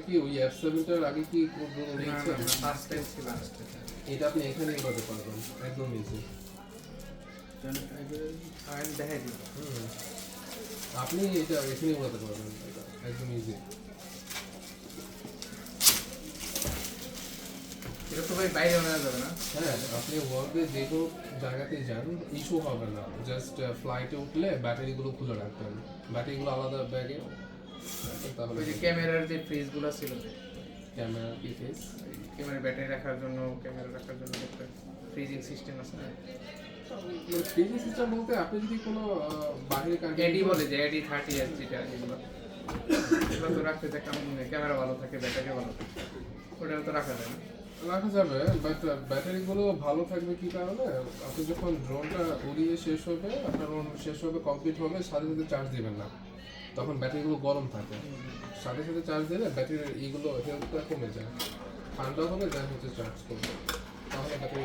কি ওই F7 টার আগে কি ড্রোন নিয়েছেন? না ফার্স্ট টাইম ছিল এটা আপনি এখানে উড়াতে পারবেন একদম ইজি। আমি দেখাই দিই আপনি এটা এখানে উড়াতে পারবেন এটা একদম ইজি। এটা তো ভাই বাইরে আনা যাবে না? হ্যাঁ, আপনি ওয়ার্ল্ডে যে কোনো জায়গাতে যান ইস্যু হবে না, জাস্ট ফ্লাইটে উঠলে ব্যাটারিগুলো খুলে রাখবেন, ব্যাটারিগুলো আলাদা ব্যাগে তাহলে। ওই যে ক্যামেরার যে ফ্রিজগুলো ছিল, ক্যামেরা কি ফেস ক্যামেরা ব্যাটারি রাখার জন্য, ক্যামেরা রাখার জন্য একটা ফ্রিজিং সিস্টেম আছে না? মানে ফ্রিজিং সিস্টেম বলতে আপনি যদি কোনো বাইরে কান্ট্রি এডি বলে যে এডি 30 যেটা এগুলো তো রাখতে চাই, ক্যামেরা ভালো থাকে, ব্যাটারি ভালো থাকে, ওটাও তো রাখা যায় না? রাখা যাবে, বাট ব্যাটারিগুলো ভালো থাকবে কি কারণে, আপনি যখন ড্রোনটা উড়িয়ে শেষ হবে, আপনার ড্রোন শেষ হবে কমপ্লিট হবে, সাথে সাথে চার্জ দিবেন না, তখন ব্যাটারিগুলো গরম থাকে, সাথে সাথে চার্জ দিলে ব্যাটারির এইগুলো হেলথটা কমে যায়, ঠান্ডা হবে দেন হচ্ছে চার্জ করবে, তাহলে ব্যাটারি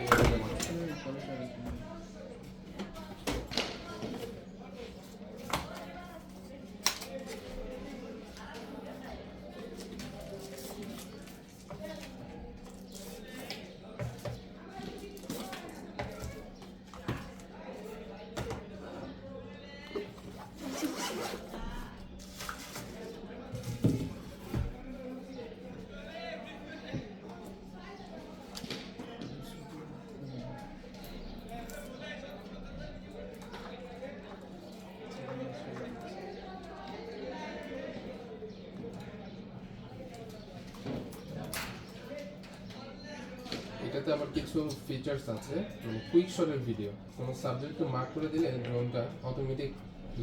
এটাতে আবার কিছু ফিচার্স আছে, মানে কুইক শটের ভিডিও, কোনো সাবজেক্টকে মার্ক করে দিলে ড্রোনটা অটোমেটিক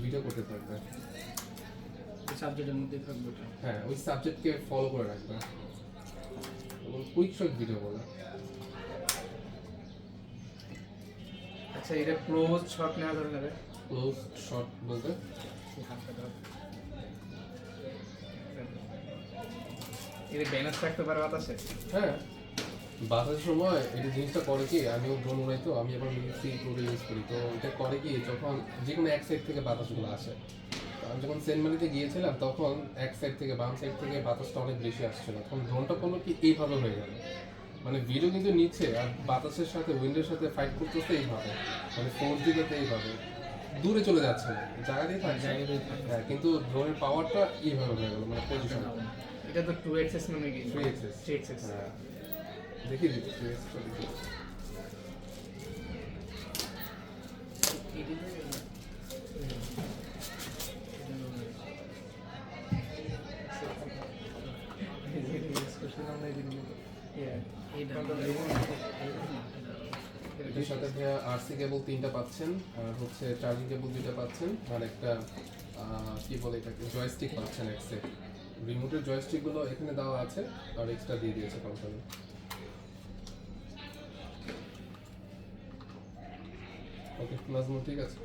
ভিডিও করতে থাকবে, সাবজেক্টের মধ্যে থাকবে ওটা। হ্যাঁ ওই সাবজেক্টকে ফলো করে রাখবে, এবং কুইক শট ভিডিও বলে। আচ্ছা, এটা ক্লোজ শট নেওয়া ধরে নেবে? ক্লোজ শট বলতে এর ব্যালেন্স রাখতে পারে বাতাসে? হ্যাঁ, বাতাসের সময় এটা জিনিসটা করে কি, আমিও ড্রোন উড়াই তো, আমি আবার মিলিটারি করে ইউজ করি, তো এটা করে কি যখন যে কোনো এক সাইড থেকে বাতাসগুলো আসে, তো আমি যখন সেন্ট মারিতে গিয়েছিলাম তখন এক সাইড থেকে বাম সাইড থেকে বাতাসটা অনেক বেশি আসছিল, তখন ড্রোনটা কোনো কি এইভাবে হয়ে গেল, মানে ভিডিও কিন্তু নিচ্ছে আর বাতাসের সাথে উইন্ডের সাথে ফাইট করতেছে এইভাবে, মানে ফোর্স দিতে এইভাবে দূরে চলে যাচ্ছে, জায়গাতেই থাকছে, হ্যাঁ কিন্তু ড্রোনের পাওয়ারটা এইভাবে হয়ে গেল, মানে পজিশন। এটা তো 2xx নামে কি? 3xx হ্যাঁ, দেখি দিতে 3xx দেখি। এটার সাথে আরসি কেবল 3টা পাচ্ছেন, আর হচ্ছে চার্জিং কেবল 2টা পাচ্ছেন, আর একটা কি বলে এটাকে জয়স্টিক পাচ্ছেন এক সেট, রিমোটের জয়স্টিকগুলো এখানে দেওয়া আছে আর এক্সট্রা দিয়ে দিয়েছে কোম্পানি। ওকে নাজমুল, ঠিক আছে।